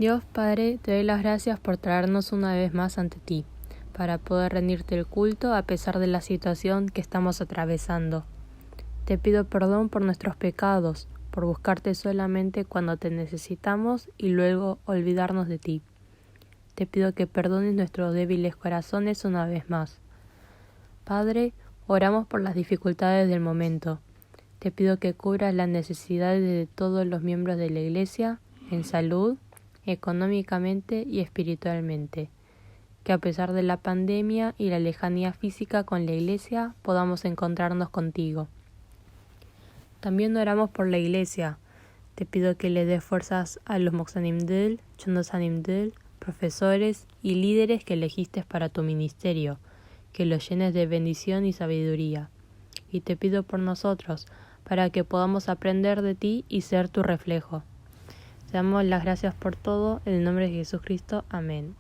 Dios Padre, te doy las gracias por traernos una vez más ante ti, para poder rendirte el culto a pesar de la situación que estamos atravesando. Te pido perdón por nuestros pecados, por buscarte solamente cuando te necesitamos y luego olvidarnos de ti. te pido que perdones nuestros débiles corazones una vez más. Padre, oramos por las dificultades del momento. Te pido que cubras las necesidades de todos los miembros de la Iglesia, en salud, económicamente y espiritualmente. Que a pesar de la pandemia y la lejanía física con la Iglesia, podamos encontrarnos contigo. También oramos por la Iglesia. Te pido que le des fuerzas a los Moxanimdel, Chondosanimdel, profesores y líderes que elegiste para tu ministerio, que los llenes de bendición y sabiduría. Y te pido por nosotros, para que podamos aprender de ti y ser tu reflejo. Te damos las gracias por todo, en el nombre de Jesucristo. Amén.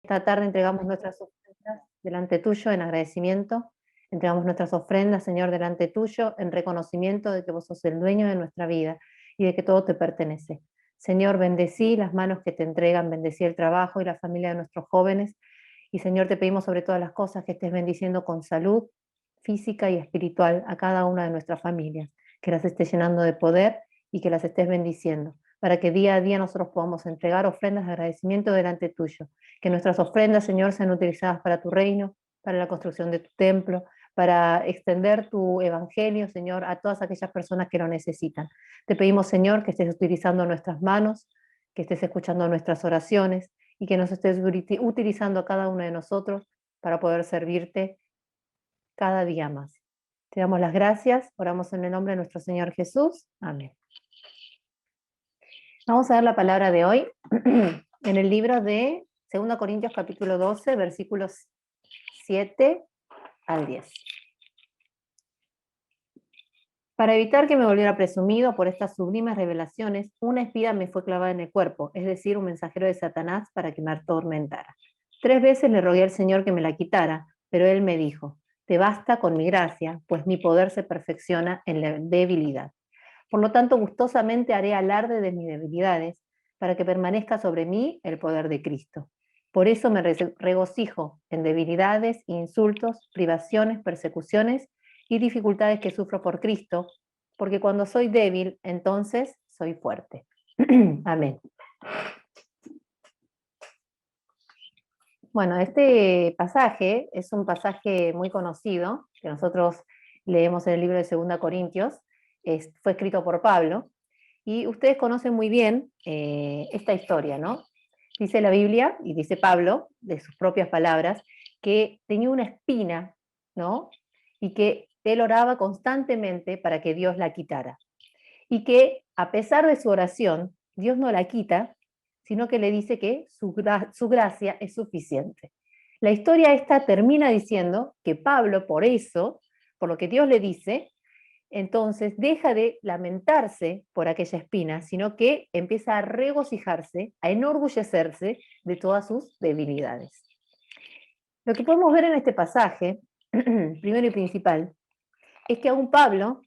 Esta tarde entregamos nuestras ofrendas delante tuyo en agradecimiento. Entregamos nuestras ofrendas, Señor, delante tuyo en reconocimiento de que vos sos el dueño de nuestra vida y de que todo te pertenece. Señor, bendecí las manos que te entregan, bendecí el trabajo y la familia de nuestros jóvenes. Y Señor, te pedimos sobre todas las cosas que estés bendiciendo con salud física y espiritual a cada una de nuestras familias, que las estés llenando de poder y que las estés bendiciendo, para que día a día nosotros podamos entregar ofrendas de agradecimiento delante tuyo. Que nuestras ofrendas, Señor, sean utilizadas para tu reino, para la construcción de tu templo, para extender tu evangelio, Señor, a todas aquellas personas que lo necesitan. Te pedimos, Señor, que estés utilizando nuestras manos, que estés escuchando nuestras oraciones y que nos estés utilizando a cada uno de nosotros para poder servirte cada día más. Te damos las gracias, oramos en el nombre de nuestro Señor Jesús. Amén. Vamos a ver la palabra de hoy en el libro de 2 Corintios capítulo 12, versículos 7 al 10. Para evitar que me volviera presumido por estas sublimes revelaciones, una espina me fue clavada en el cuerpo, es decir, un mensajero de Satanás para que me atormentara. 3 veces le rogué al Señor que me la quitara, pero él me dijo: te basta con mi gracia, pues mi poder se perfecciona en la debilidad. Por lo tanto, gustosamente haré alarde de mis debilidades, para que permanezca sobre mí el poder de Cristo. Por eso me regocijo en debilidades, insultos, privaciones, persecuciones y dificultades que sufro por Cristo, porque cuando soy débil, entonces soy fuerte. Amén. Bueno, este pasaje es un pasaje muy conocido, que nosotros leemos en el libro de 2 Corintios, fue escrito por Pablo, y ustedes conocen muy bien esta historia, ¿no? Dice la Biblia, y dice Pablo, de sus propias palabras, que tenía una espina, ¿no? Y que él oraba constantemente para que Dios la quitara. Y que a pesar de su oración, Dios no la quita, sino que le dice que su gracia es suficiente. La historia esta termina diciendo que Pablo, por eso, por lo que Dios le dice, entonces deja de lamentarse por aquella espina, sino que empieza a regocijarse, a enorgullecerse de todas sus debilidades. Lo que podemos ver en este pasaje, primero y principal, es que aún Pablo,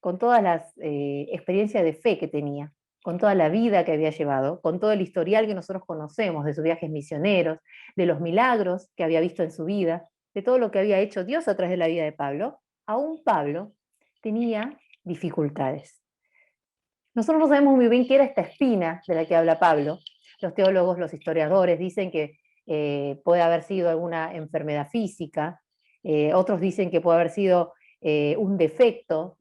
con todas las experiencias de fe que tenía, con toda la vida que había llevado, con todo el historial que nosotros conocemos de sus viajes misioneros, de los milagros que había visto en su vida, de todo lo que había hecho Dios a través de la vida de Pablo, aún Pablo tenía dificultades. Nosotros no sabemos muy bien qué era esta espina de la que habla Pablo. Los teólogos, los historiadores dicen que puede haber sido alguna enfermedad física, otros dicen que puede haber sido un defecto,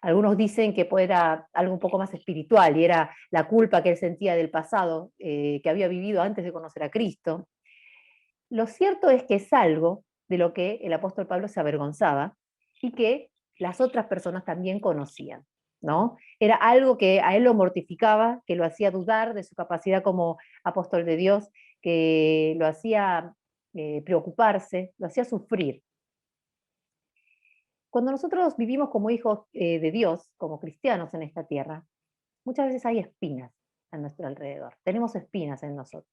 Algunos dicen que era algo un poco más espiritual y era la culpa que él sentía del pasado que había vivido antes de conocer a Cristo. Lo cierto es que es algo de lo que el apóstol Pablo se avergonzaba y que las otras personas también conocían, ¿no? Era algo que a él lo mortificaba, que lo hacía dudar de su capacidad como apóstol de Dios, que lo hacía preocuparse, lo hacía sufrir. Cuando nosotros vivimos como hijos de Dios, como cristianos en esta tierra, muchas veces hay espinas a nuestro alrededor, tenemos espinas en nosotros.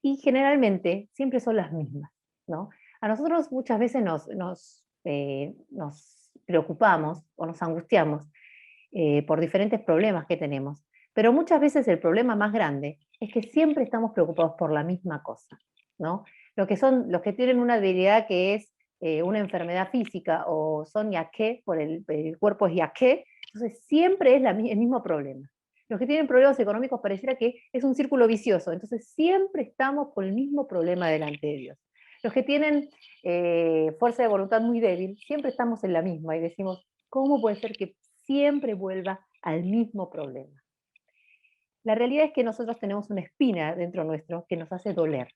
Y generalmente siempre son las mismas, ¿no? A nosotros muchas veces nos preocupamos o nos angustiamos por diferentes problemas que tenemos, pero muchas veces el problema más grande es que siempre estamos preocupados por la misma cosa, ¿no? Los que tienen una debilidad que es una enfermedad física o son yaqué, el cuerpo es yaqué, entonces siempre es el mismo problema. Los que tienen problemas económicos pareciera que es un círculo vicioso, entonces siempre estamos con el mismo problema delante de Dios. Los que tienen fuerza de voluntad muy débil, siempre estamos en la misma y decimos, ¿cómo puede ser que siempre vuelva al mismo problema? La realidad es que nosotros tenemos una espina dentro nuestro que nos hace doler,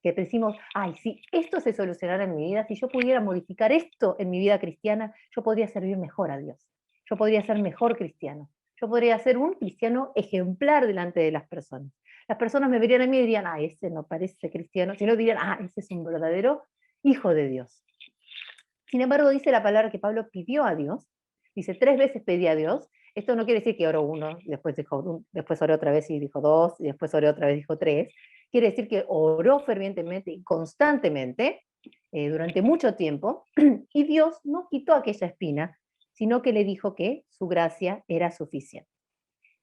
que decimos, ay, si esto se solucionara en mi vida, si yo pudiera modificar esto en mi vida cristiana, yo podría servir mejor a Dios, yo podría ser mejor cristiano, yo podría ser un cristiano ejemplar delante de las personas. Las personas me verían a mí y dirían, ah, ese no parece cristiano, sino dirían, ah, ese es un verdadero hijo de Dios. Sin embargo, dice la palabra que Pablo pidió a Dios, dice 3 veces pedí a Dios. Esto no quiere decir que oró uno, después oró otra vez y dijo 2, y después oró otra vez y dijo 3. Quiere decir que oró fervientemente y constantemente durante mucho tiempo, y Dios no quitó aquella espina, sino que le dijo que su gracia era suficiente.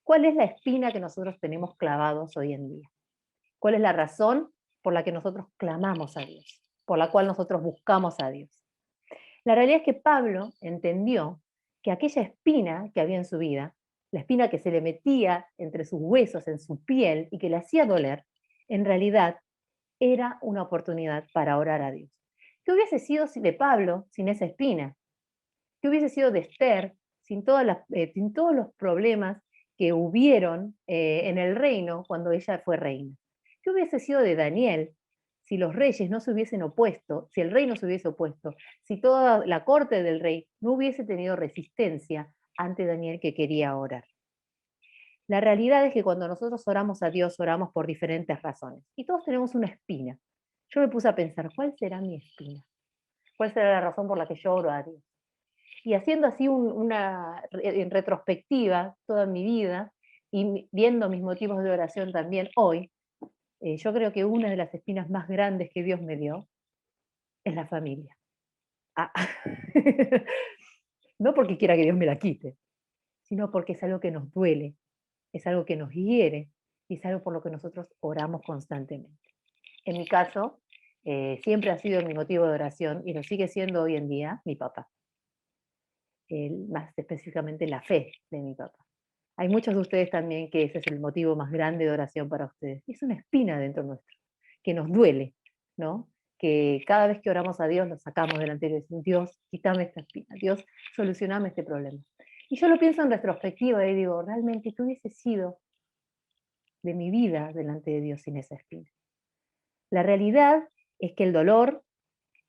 ¿Cuál es la espina que nosotros tenemos clavados hoy en día? ¿Cuál es la razón por la que nosotros clamamos a Dios? Por la cual nosotros buscamos a Dios. La realidad es que Pablo entendió que aquella espina que había en su vida, la espina que se le metía entre sus huesos, en su piel y que le hacía doler, en realidad era una oportunidad para orar a Dios. ¿Qué hubiese sido de Pablo sin esa espina? ¿Qué hubiese sido de Esther sin todos los problemas que hubieron en el reino cuando ella fue reina? ¿Qué hubiese sido de Daniel si los reyes no se hubiesen opuesto, si el rey no se hubiese opuesto, si toda la corte del rey no hubiese tenido resistencia ante Daniel que quería orar? La realidad es que cuando nosotros oramos a Dios, oramos por diferentes razones. Y todos tenemos una espina. Yo me puse a pensar, ¿cuál será mi espina? ¿Cuál será la razón por la que yo oro a Dios? Y haciendo así en retrospectiva toda mi vida y viendo mis motivos de oración también hoy, yo creo que una de las espinas más grandes que Dios me dio es la familia. Ah, no porque quiera que Dios me la quite, sino porque es algo que nos duele, es algo que nos hiere y es algo por lo que nosotros oramos constantemente. En mi caso, siempre ha sido mi motivo de oración y lo sigue siendo hoy en día mi papá. Más específicamente la fe de mi papá. Hay muchos de ustedes también que ese es el motivo más grande de oración para ustedes. Es una espina dentro nuestro, que nos duele, ¿no? Que cada vez que oramos a Dios lo sacamos delante de Dios. Dios, quítame esta espina. Dios, solucioname este problema. Y yo lo pienso en retrospectiva y digo, realmente, ¿qué hubiese sido de mi vida delante de Dios sin esa espina? La realidad es que el dolor,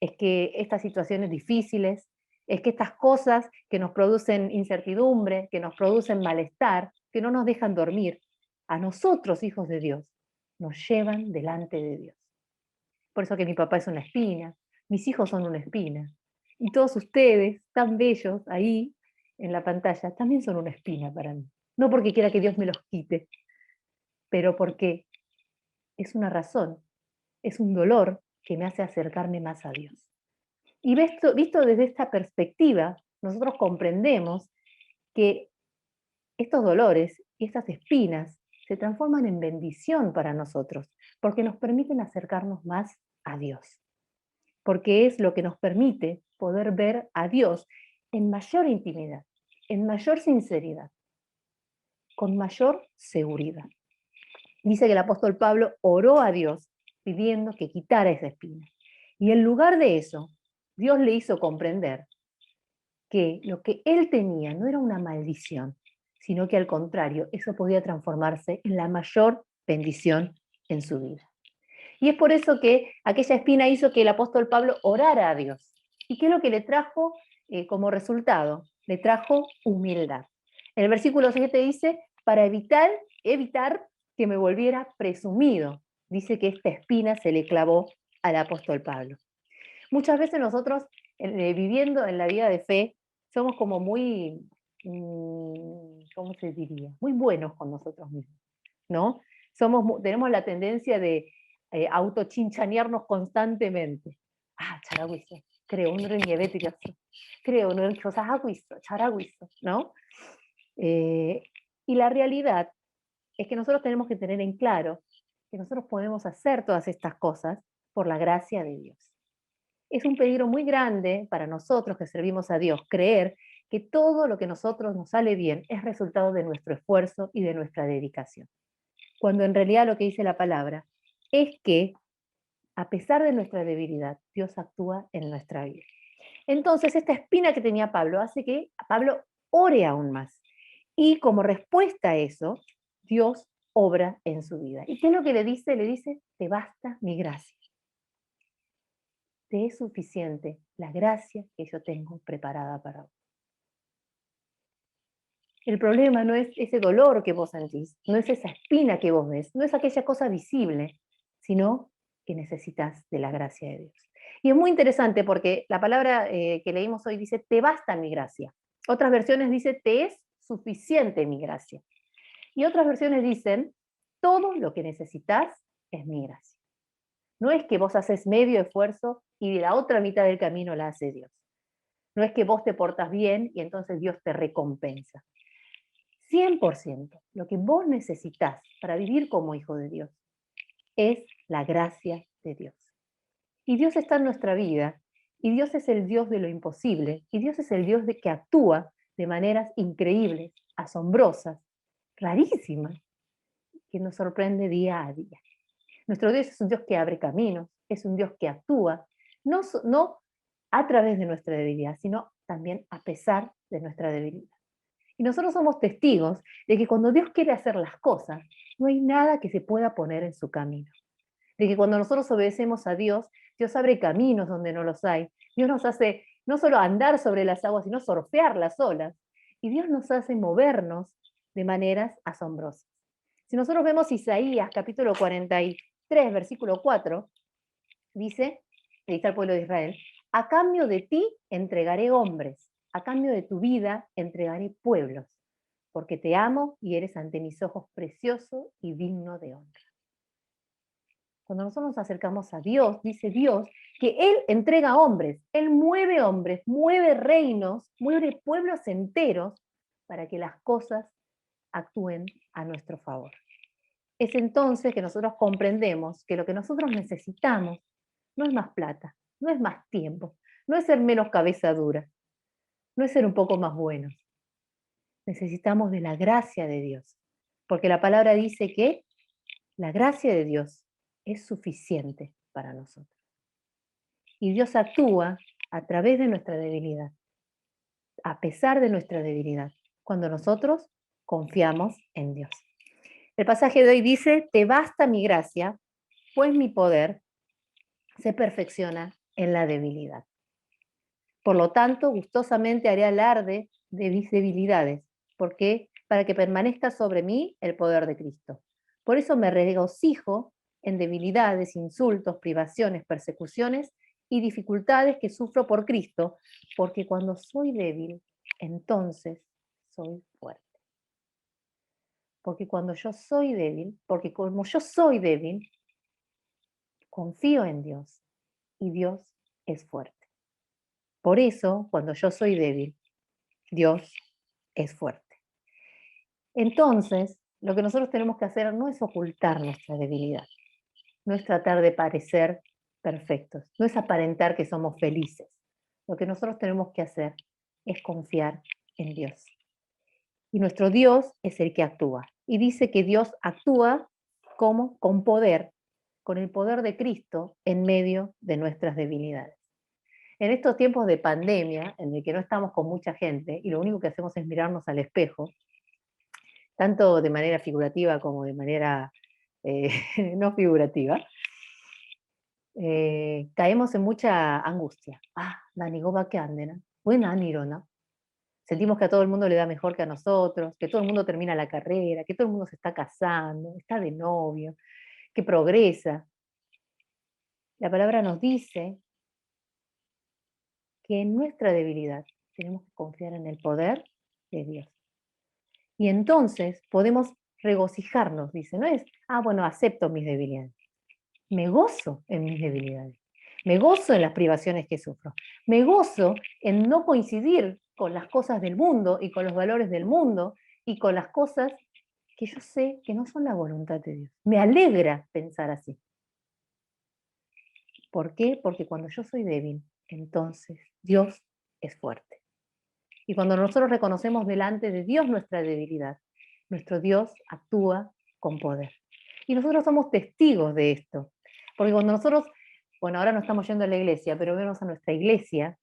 es que estas situaciones difíciles, es que estas cosas que nos producen incertidumbre, que nos producen malestar, que no nos dejan dormir, a nosotros, hijos de Dios, nos llevan delante de Dios. Por eso que mi papá es una espina, mis hijos son una espina, y todos ustedes, tan bellos ahí en la pantalla, también son una espina para mí. No porque quiera que Dios me los quite, pero porque es una razón, es un dolor que me hace acercarme más a Dios. Y visto desde esta perspectiva, nosotros comprendemos que estos dolores y estas espinas se transforman en bendición para nosotros, porque nos permiten acercarnos más a Dios, porque es lo que nos permite poder ver a Dios en mayor intimidad, en mayor sinceridad, con mayor seguridad. Dice que el apóstol Pablo oró a Dios pidiendo que quitara esa espina. Y en lugar de eso, Dios le hizo comprender que lo que él tenía no era una maldición, sino que al contrario, eso podía transformarse en la mayor bendición en su vida. Y es por eso que aquella espina hizo que el apóstol Pablo orara a Dios. ¿Y qué es lo que le trajo como resultado? Le trajo humildad. En el versículo 7 dice, para evitar que me volviera presumido. Dice que esta espina se le clavó al apóstol Pablo. Muchas veces nosotros, viviendo en la vida de fe, somos como muy, ¿cómo se diría? Muy buenos con nosotros mismos, ¿no? Tenemos la tendencia de autochinchanearnos constantemente. 아, 잘하고 있어. 그래, 오늘은 예배 드렸어. 그래, 오늘은 교사하고 있어. 잘하고 있어, ¿no? Y la realidad es que nosotros tenemos que tener en claro que nosotros podemos hacer todas estas cosas por la gracia de Dios. Es un peligro muy grande para nosotros que servimos a Dios creer que todo lo que a nosotros nos sale bien es resultado de nuestro esfuerzo y de nuestra dedicación. Cuando en realidad lo que dice la palabra es que a pesar de nuestra debilidad, Dios actúa en nuestra vida. Entonces, esta espina que tenía Pablo hace que Pablo ore aún más. Y como respuesta a eso, Dios obra en su vida. ¿Y qué es lo que le dice? Le dice, te basta mi gracia. Te es suficiente la gracia que yo tengo preparada para vos. El problema no es ese dolor que vos sentís, no es esa espina que vos ves, no es aquella cosa visible, sino que necesitas de la gracia de Dios. Y es muy interesante porque la palabra que leímos hoy dice, te basta mi gracia. Otras versiones dice, te es suficiente mi gracia. Y otras versiones dicen, todo lo que necesitas es mi gracia. No es que vos haces medio esfuerzo y de la otra mitad del camino la hace Dios. No es que vos te portas bien y entonces Dios te recompensa. 100% lo que vos necesitas para vivir como hijo de Dios es la gracia de Dios. Y Dios está en nuestra vida, y Dios es el Dios de lo imposible, y Dios es el Dios que actúa de maneras increíbles, asombrosas, rarísimas, que nos sorprende día a día. Nuestro Dios es un Dios que abre caminos, es un Dios que actúa, no a través de nuestra debilidad, sino también a pesar de nuestra debilidad. Y nosotros somos testigos de que cuando Dios quiere hacer las cosas, no hay nada que se pueda poner en su camino. De que cuando nosotros obedecemos a Dios, Dios abre caminos donde no los hay. Dios nos hace no solo andar sobre las aguas, sino surfear las olas. Y Dios nos hace movernos de maneras asombrosas. Si nosotros vemos Isaías capítulo 43, versículo 4, dice, le dice al pueblo de Israel, a cambio de ti entregaré hombres, a cambio de tu vida entregaré pueblos, porque te amo y eres ante mis ojos precioso y digno de honra. Cuando nosotros nos acercamos a Dios, dice Dios que Él entrega hombres, Él mueve reinos, mueve pueblos enteros para que las cosas actúen a nuestro favor. Es entonces que nosotros comprendemos que lo que nosotros necesitamos no es más plata, no es más tiempo, no es ser menos cabeza dura, no es ser un poco más buenos. Necesitamos de la gracia de Dios, porque la palabra dice que la gracia de Dios es suficiente para nosotros. Y Dios actúa a través de nuestra debilidad, a pesar de nuestra debilidad, cuando nosotros confiamos en Dios. El pasaje de hoy dice, te basta mi gracia, pues mi poder se perfecciona en la debilidad. Por lo tanto, gustosamente haré alarde de mis debilidades, porque para que permanezca sobre mí el poder de Cristo. Por eso me regocijo en debilidades, insultos, privaciones, persecuciones y dificultades que sufro por Cristo, porque cuando soy débil, entonces soy fuerte. Porque cuando yo soy débil, porque como yo soy débil, confío en Dios y Dios es fuerte. Por eso, cuando yo soy débil, Dios es fuerte. Entonces, lo que nosotros tenemos que hacer no es ocultar nuestra debilidad, no es tratar de parecer perfectos, no es aparentar que somos felices. Lo que nosotros tenemos que hacer es confiar en Dios. Y nuestro Dios es el que actúa. Y dice que Dios actúa como con poder, con el poder de Cristo en medio de nuestras debilidades. En estos tiempos de pandemia, en el que no estamos con mucha gente y lo único que hacemos es mirarnos al espejo, tanto de manera figurativa como de manera eh, no figurativa, caemos en mucha angustia. Ah, Dani, ¿cómo que anden? Buena, Nirona. Sentimos que a todo el mundo le da mejor que a nosotros, que todo el mundo termina la carrera, que todo el mundo se está casando, está de novio, que progresa. La palabra nos dice que en nuestra debilidad tenemos que confiar en el poder de Dios. Y entonces podemos regocijarnos, dice, no es, bueno, acepto mis debilidades. Me gozo en mis debilidades. Me gozo en las privaciones que sufro. Me gozo en no coincidir con las cosas del mundo y con los valores del mundo y con las cosas que yo sé que no son la voluntad de Dios. Me alegra pensar así. ¿Por qué? Porque cuando yo soy débil, entonces Dios es fuerte. Y cuando nosotros reconocemos delante de Dios nuestra debilidad, nuestro Dios actúa con poder. Y nosotros somos testigos de esto. Porque cuando nosotros, bueno, ahora no estamos yendo a la iglesia, pero vemos a nuestra iglesia,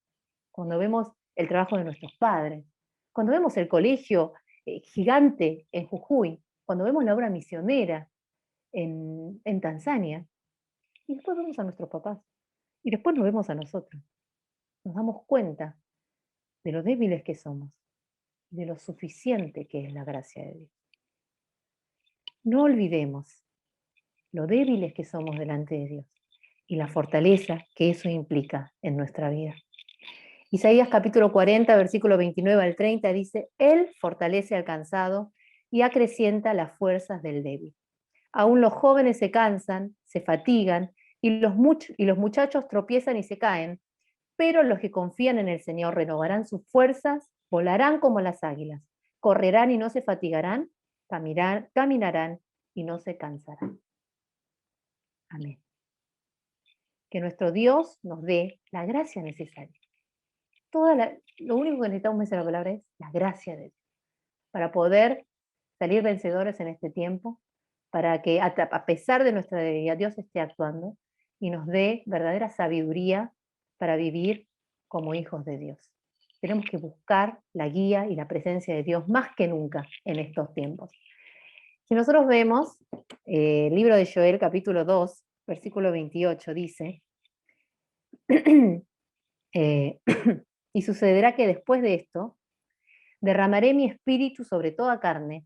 cuando vemos el trabajo de nuestros padres, cuando vemos el colegio gigante en Jujuy, cuando vemos la obra misionera en Tanzania, y después vemos a nuestros papás, y después nos vemos a nosotros, nos damos cuenta de lo débiles que somos, de lo suficiente que es la gracia de Dios. No olvidemos lo débiles que somos delante de Dios y la fortaleza que eso implica en nuestra vida. Isaías capítulo 40, versículo 29 al 30 dice, Él fortalece al cansado y acrecienta las fuerzas del débil. Aún los jóvenes se cansan, se fatigan y los muchachos tropiezan y se caen, pero los que confían en el Señor renovarán sus fuerzas, volarán como las águilas, correrán y no se fatigarán, caminarán y no se cansarán. Amén. Que nuestro Dios nos dé la gracia necesaria. Lo único que necesitamos, dice la palabra, es la gracia de Dios, para poder salir vencedores en este tiempo, para que a pesar de nuestra debilidad, Dios esté actuando y nos dé verdadera sabiduría para vivir como hijos de Dios. Tenemos que buscar la guía y la presencia de Dios más que nunca en estos tiempos. Si nosotros vemos el libro de Joel, capítulo 2, versículo 28, dice, y sucederá que después de esto, derramaré mi espíritu sobre toda carne,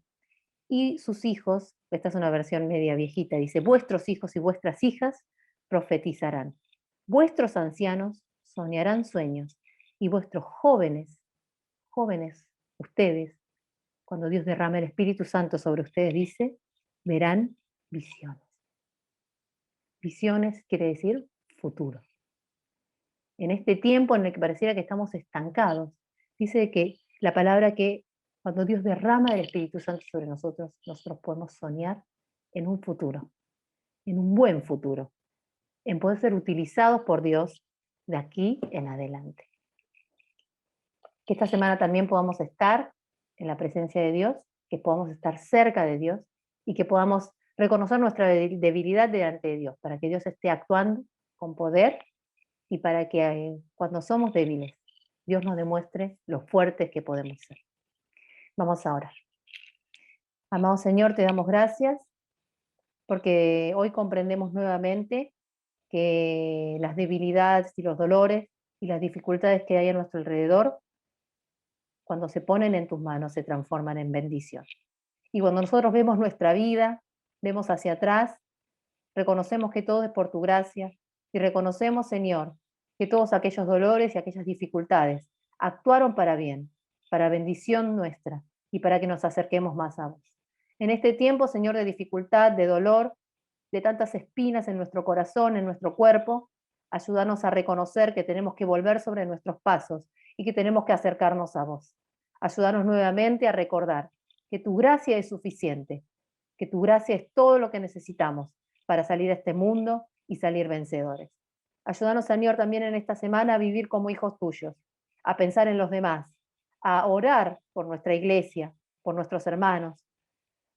y sus hijos, esta es una versión media viejita, dice, vuestros hijos y vuestras hijas profetizarán, vuestros ancianos soñarán sueños, y vuestros jóvenes, ustedes, cuando Dios derrame el Espíritu Santo sobre ustedes, dice, verán visiones. Visiones quiere decir futuro. En este tiempo en el que pareciera que estamos estancados, dice que la palabra que cuando Dios derrama el Espíritu Santo sobre nosotros, nosotros podemos soñar en un futuro, en un buen futuro, en poder ser utilizados por Dios de aquí en adelante. Que esta semana también podamos estar en la presencia de Dios, que podamos estar cerca de Dios y que podamos reconocer nuestra debilidad delante de Dios, para que Dios esté actuando con poder y para que cuando somos débiles, Dios nos demuestre lo fuertes que podemos ser. Vamos a orar. Amado Señor, te damos gracias porque hoy comprendemos nuevamente que las debilidades y los dolores y las dificultades que hay a nuestro alrededor, cuando se ponen en tus manos, se transforman en bendición. Y cuando nosotros vemos nuestra vida, vemos hacia atrás, reconocemos que todo es por tu gracia y reconocemos, Señor, que todos aquellos dolores y aquellas dificultades actuaron para bien, para bendición nuestra y para que nos acerquemos más a vos. En este tiempo, Señor, de dificultad, de dolor, de tantas espinas en nuestro corazón, en nuestro cuerpo, ayúdanos a reconocer que tenemos que volver sobre nuestros pasos y que tenemos que acercarnos a vos. Ayúdanos nuevamente a recordar que tu gracia es suficiente, que tu gracia es todo lo que necesitamos para salir a este mundo y salir vencedores. Ayúdanos, Señor, también en esta semana a vivir como hijos tuyos, a pensar en los demás, a orar por nuestra iglesia, por nuestros hermanos,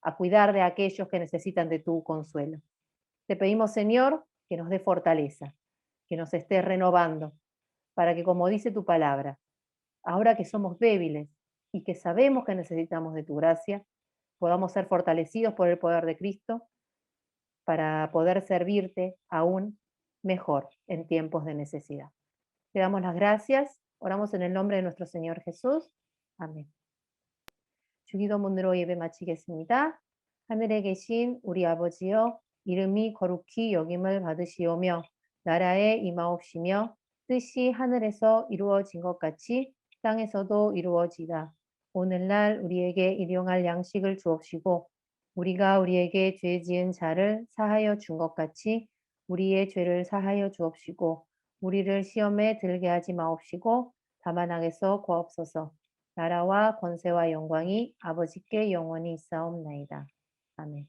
a cuidar de aquellos que necesitan de tu consuelo. Te pedimos, Señor, que nos dé fortaleza, que nos esté renovando, para que, como dice tu palabra, ahora que somos débiles y que sabemos que necesitamos de tu gracia, podamos ser fortalecidos por el poder de Cristo para poder servirte aún mejor en tiempos de necesidad. Te damos las gracias, oramos en el nombre de nuestro Señor Jesús. Amén. 주기도문으로 예배 마치겠습니다. 하늘에 계신 우리 아버지여, 이름이 거룩히 여김을 받으시오며, 나라에 임하옵시며, 뜻이 하늘에서 이루어진 것 같이 땅에서도 이루어지다. 오늘날 우리에게 일용할 양식을 주옵시고, 우리가 우리에게 죄 지은 자를 사하여 준 것 같이 우리의 죄를 사하여 주옵시고, 우리를 시험에 들게 하지 마옵시고, 다만 악에서 구하옵소서. 나라와 권세와 영광이 아버지께 영원히 있사옵나이다. 아멘.